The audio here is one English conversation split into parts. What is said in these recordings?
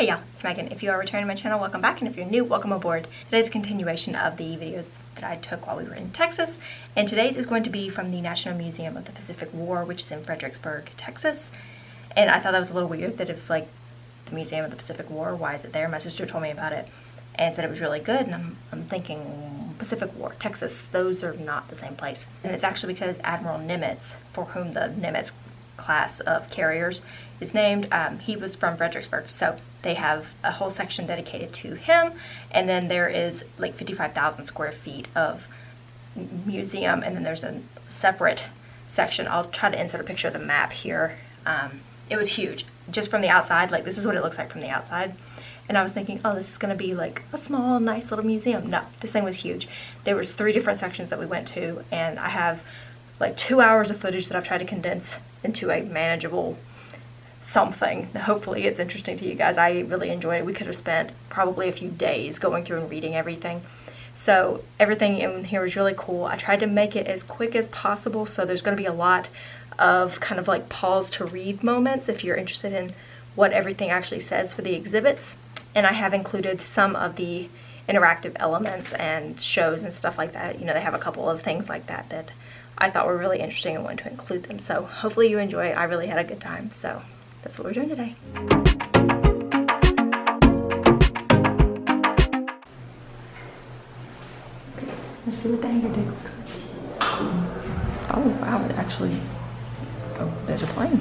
Hey y'all, it's Megan. If you are returning to my channel, welcome back, and if you're new, welcome aboard. Today's a continuation of the videos that I took while we were in Texas, and today's is going to be from the National Museum of the Pacific War, which is in Fredericksburg, Texas. And I thought that was a little weird that it was like the Museum of the Pacific War. Why is it there? My sister told me about it and said it was really good, and I'm thinking Pacific War, Texas, those are not the same place. And it's actually because Admiral Nimitz, for whom the Nimitz class of carriers is named, he was from Fredericksburg, so they have a whole section dedicated to him, and then there is like 55,000 square feet of museum, and then there's a separate section. I'll try to insert a picture of the map here. It was huge, just from the outside. Like, this is what it looks like from the outside, and I was thinking, oh, this is gonna be like a small, nice little museum. No, this thing was huge. There was 3 different sections that we went to, and I have like 2 hours of footage that I've tried to condense into a manageable something. Hopefully it's interesting to you guys. I really enjoyed it. We could have spent probably a few days going through and reading everything. So everything in here was really cool. I tried to make it as quick as possible, so there's going to be a lot of kind of like pause to read moments if you're interested in what everything actually says for the exhibits. And I have included some of the interactive elements and shows and stuff like that. You know, they have a couple of things like that that I thought were really interesting and wanted to include them. So hopefully you enjoy it. I really had a good time. So that's what we're doing today. Let's see what the anchor deck looks like. Oh wow, it actually, oh, there's a plane.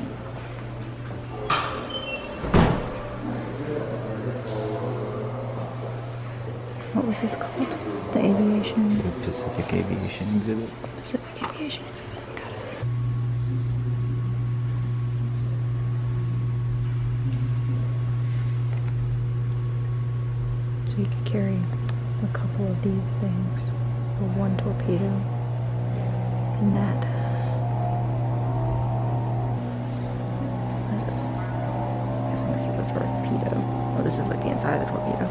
What was this called? The aviation? Pacific Aviation Exhibit. Pacific Aviation Exhibit. Got it. So you could carry a couple of these things, or one torpedo, and that. What is this? I'm guessing this is a torpedo. Oh, this is like the inside of the torpedo.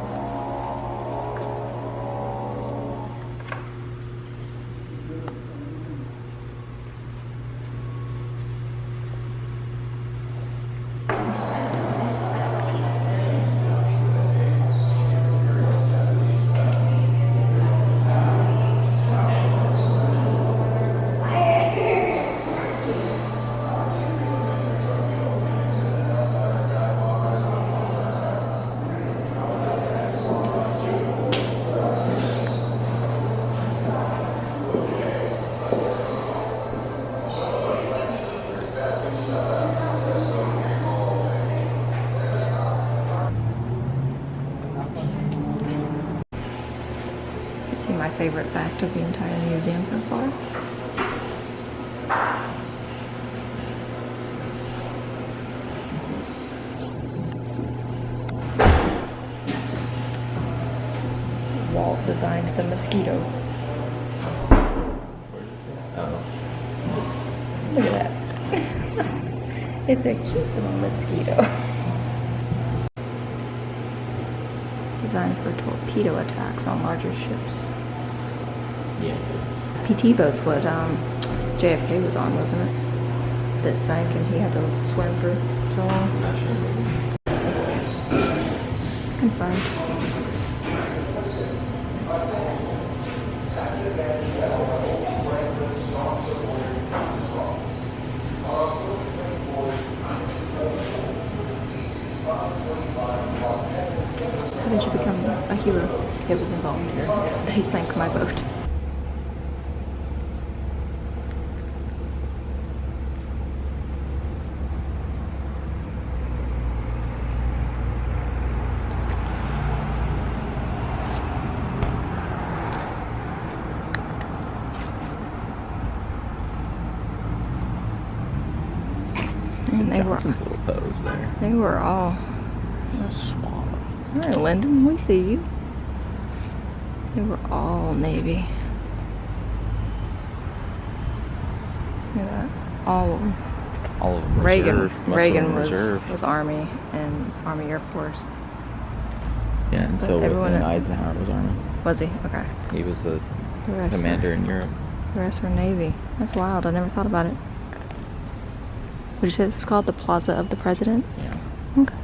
See my favorite fact of the entire museum so far? Walt designed the mosquito. Oh. Look at that. It's a cute little mosquito. Designed for torpedo attacks on larger ships. Yeah. PT boat's what JFK was on, wasn't it? That sank and he had to swim for so long. I'm not sure. Confirmed. How did you become a hero? It was involuntary. They sank my boat. And they Johnson's little pose there. They were all. A swallow. All right, Lyndon, we see you. They were all Navy. Look at that. All of them. All of them. Reagan was Army and Army Air Force. Yeah, and But so everyone when Eisenhower was Army. Was he? Okay. He was the rest commander in Europe. The rest were Navy. That's wild. I never thought about it. Would you say this is called the Plaza of the Presidents? Yeah. Okay.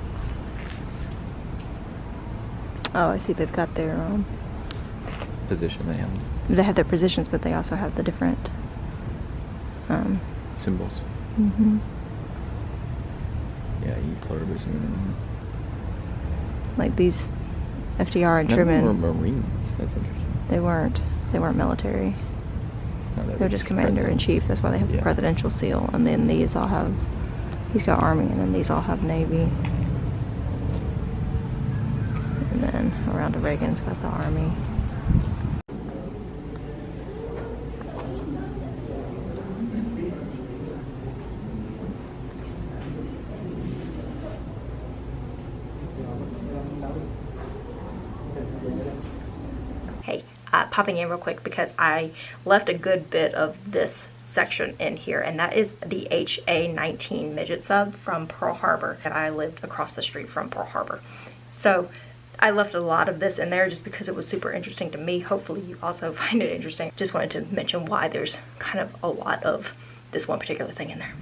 Oh, I see. They've got their Position they have. they have their positions, but they also have the different Symbols. mhm. Yeah, E pluribus unum. Like these FDR and None of them Truman. were Marines. That's interesting. They weren't military. No, They're just commander in chief. That's why they have the Yeah. presidential seal. And then these all have, he's got army, and then these all have navy. And then around to Reagan's got the army. Hey, popping in real quick because I left a good bit of this section in here, and that is the HA-19 midget sub from Pearl Harbor, and I lived across the street from Pearl Harbor. So I left a lot of this in there just because it was super interesting to me. Hopefully you also find it interesting. Just wanted to mention why there's kind of a lot of this one particular thing in there.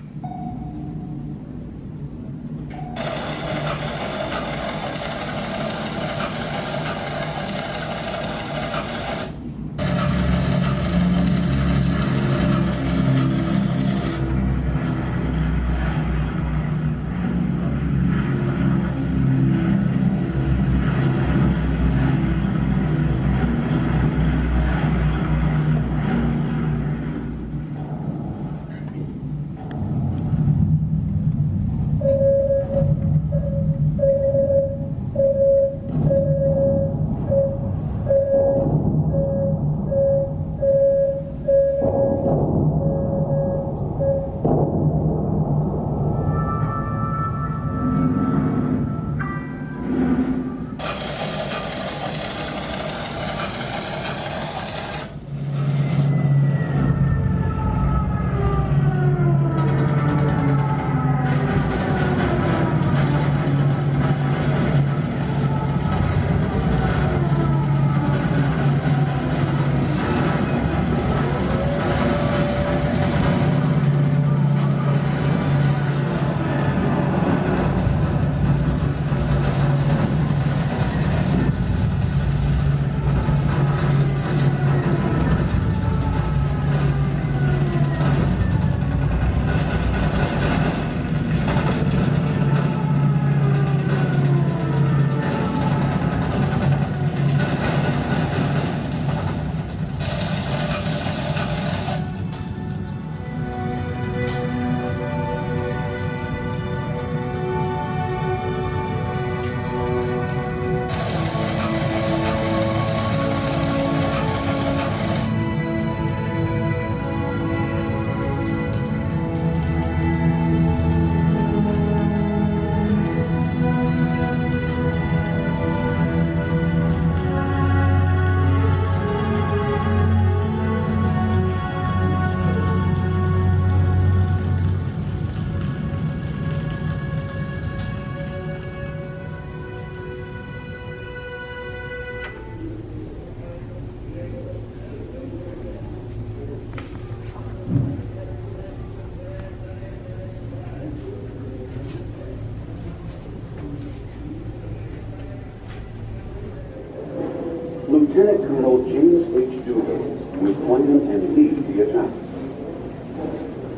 Lieutenant Colonel James H. Doolittle will plan and lead the attack.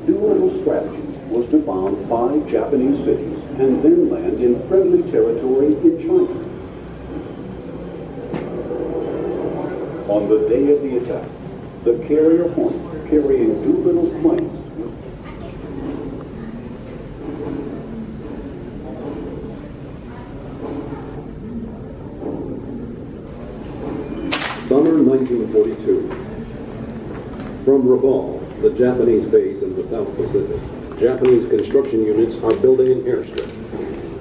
Doolittle's strategy was to bomb 5 Japanese cities and then land in friendly territory in China. On the day of the attack, the carrier Hornet carrying Doolittle's planes was Summer 1942. From Rabaul, the Japanese base in the South Pacific, Japanese construction units are building an airstrip.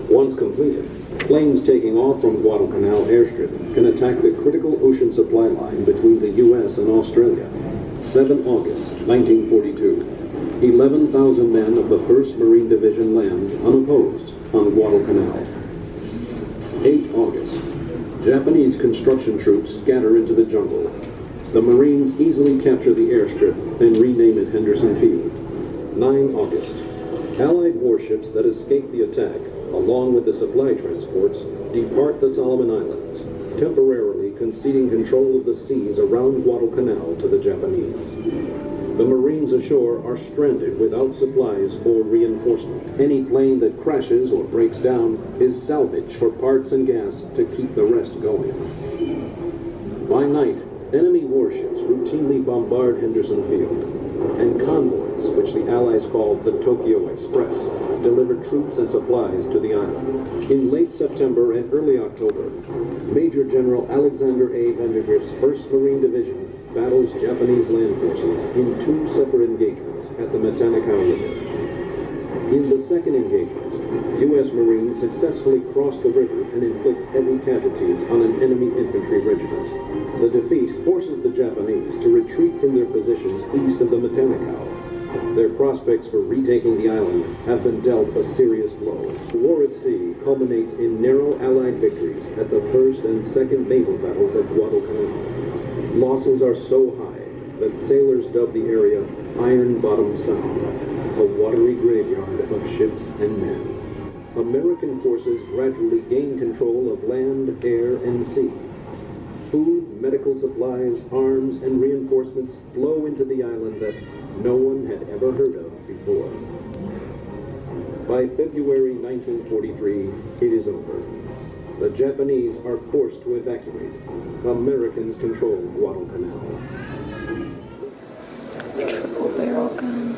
Once completed, planes taking off from Guadalcanal airstrip can attack the critical ocean supply line between the U.S. and Australia. 7 August 1942. 11,000 men of the 1st Marine Division land unopposed on Guadalcanal. 8 August. Japanese construction troops scatter into the jungle. The Marines easily capture the airstrip and rename it Henderson Field. 9 August. Allied warships that escape the attack, along with the supply transports, depart the Solomon Islands. temporarily conceding control of the seas around Guadalcanal to the Japanese. The Marines ashore are stranded without supplies or reinforcement. Any plane that crashes or breaks down is salvaged for parts and gas to keep the rest going. By night, enemy warships routinely bombard Henderson Field, and convoys, which the Allies called the Tokyo Express, deliver troops and supplies to the island. In late September and early October, Major General Alexander A. Vandergrift's 1st Marine Division battles Japanese land forces in 2 separate engagements at the Matanikaw River. In the second engagement, U.S. Marines successfully cross the river and inflict heavy casualties on an enemy infantry regiment. The defeat forces the Japanese to retreat from their positions east of the Matanikaw. Their prospects for retaking the island have been dealt a serious blow. The war at sea culminates in narrow Allied victories at the 1st and 2nd naval battles at Guadalcanal. Losses are so high that sailors dub the area Iron Bottom Sound, a watery graveyard of ships and men. American forces gradually gain control of land, air, and sea. Food, medical supplies, arms, and reinforcements flow into the island that no one had ever heard of before. By February 1943, it is over. The Japanese are forced to evacuate. Americans control Guadalcanal. Triple barrel gun.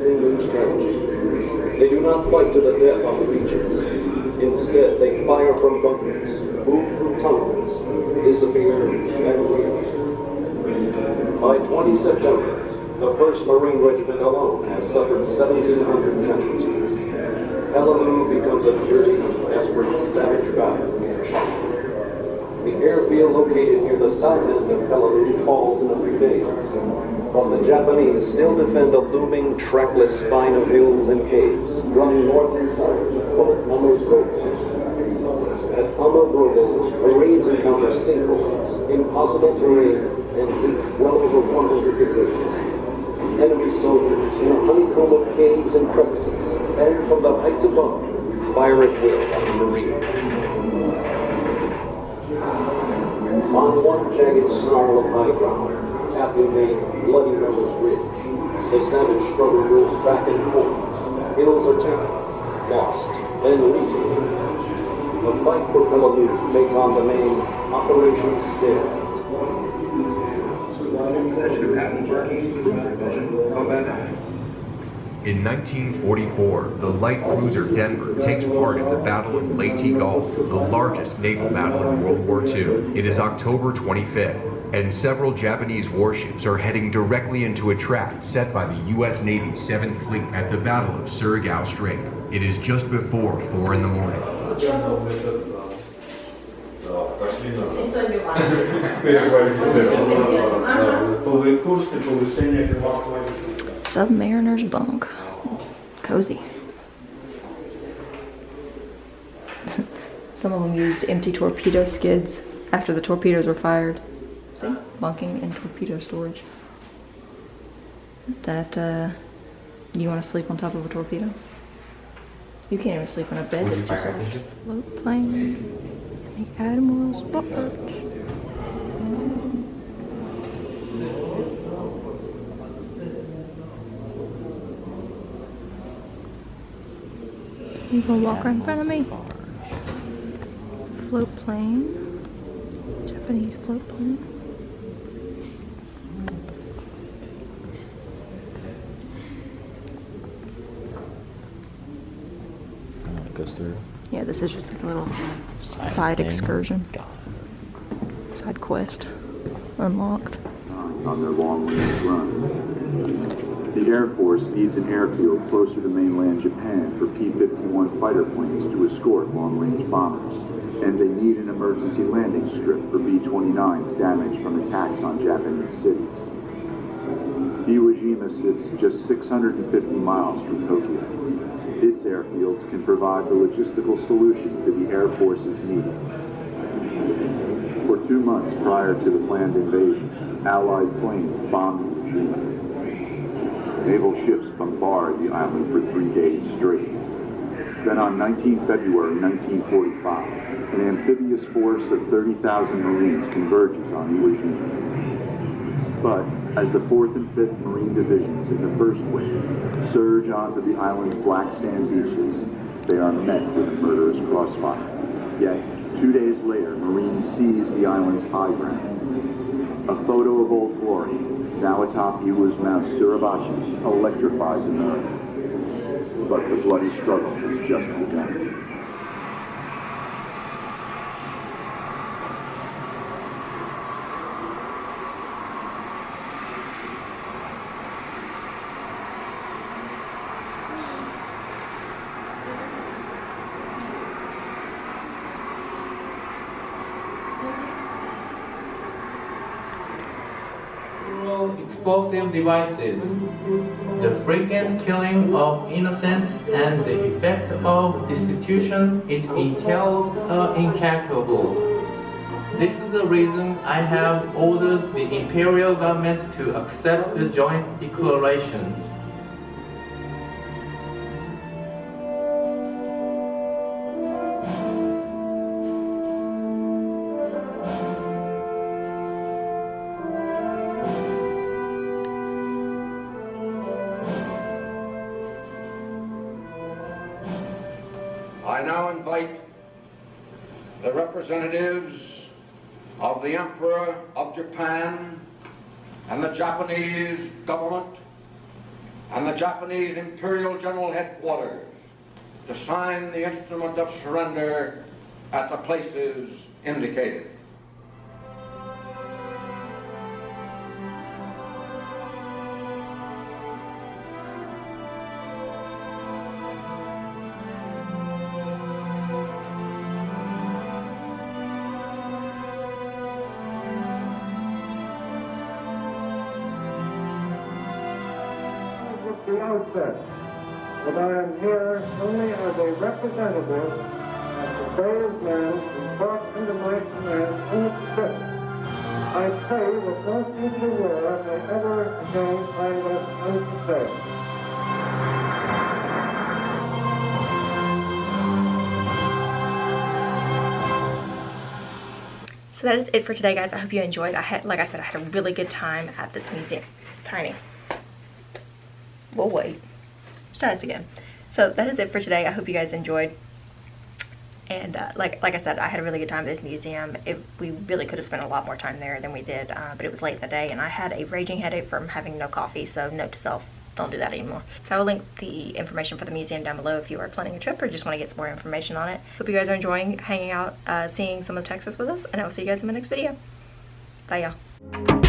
England's strategy. They do not fight to the death on the beaches. Instead, they fire from bunkers, move through tunnels, disappear, and reappear. By 20 September, the 1st Marine Regiment alone has suffered 1,700 casualties. Peleliu becomes a dirty, desperate, savage battle. The airfield located near the south end of Peleliu falls in a few days, while the Japanese still defend a looming, trackless spine of hills and caves, running north and south, called Amazgrovo. At Amazgrovo, Marines encounter sinkholes, impossible terrain, and heat well over 100 degrees. Enemy soldiers in a honeycomb of caves and crevices, and from the heights above, fire at will on the Marines. On one jagged snarl of high ground, aptly named Bloody Rebels Ridge, the savage struggle moves back and forth. Hills are taken, lost, then retaken. The fight for Peleliu takes on the name Operation Stair. In 1944, the light cruiser Denver takes part in the Battle of Leyte Gulf, the largest naval battle in World War II. It is October 25th, and several Japanese warships are heading directly into a trap set by the U.S. Navy's 7th Fleet at the Battle of Surigao Strait. It is just before 4 in the morning. Submariner's bunk. Cozy. Some of them used empty torpedo skids after the torpedoes were fired. See? Bunking and torpedo storage. That, you want to sleep on top of a torpedo? You can't even sleep on a bed that's too soft. Float plane. The Admiral's barge. You gonna walk right in front of me? Float plane. Japanese float plane. It goes through. Yeah, this is just like a little side thing. excursion. Got it. Side quest. Unlocked. On their long-range run. The Air Force needs an airfield closer to mainland Japan for P-51 fighter planes to escort long-range bombers, and they need an emergency landing strip for B-29s damaged from attacks on Japanese cities. Iwo Jima sits just 650 miles from Tokyo. Its airfields can provide the logistical solution to the Air Force's needs. For 2 months prior to the planned invasion, Allied planes bombed Meaghan. Naval ships bombarded the island for 3 days straight. Then on 19 February 1945, an amphibious force of 30,000 Marines converges on Iwo Jima. But as the 4th and 5th Marine Divisions in the first wave surge onto the island's black sand beaches, they are met with a murderous crossfire. Yet, 2 days later, Marines seize the island's high ground. A photo of Old Glory, now atop Iwo's Mount Suribachi, electrifies America. But the bloody struggle has just begun. Explosive devices, the frequent killing of innocents, and the effect of destitution it entails are incalculable. This is the reason I have ordered the imperial government to accept the joint declaration. I now invite the representatives of the Emperor of Japan and the Japanese government and the Japanese Imperial General Headquarters to sign the instrument of surrender at the places indicated. The outset that I am here only as a representative of the brave men who fought under my command in the Pacific. I pray that no future war may ever again find us unprepared. So that is it for today, guys. I hope you enjoyed. Like I said, I had a really good time at this museum. Tiny. We'll wait. Let's try this again. So that is it for today. I hope you guys enjoyed. And like I said, I had a really good time at this museum. We really could have spent a lot more time there than we did, but it was late in the day, and I had a raging headache from having no coffee, so note to self, don't do that anymore. So I will link the information for the museum down below if you are planning a trip or just want to get some more information on it. Hope you guys are enjoying hanging out, seeing some of Texas with us, and I will see you guys in my next video. Bye, y'all.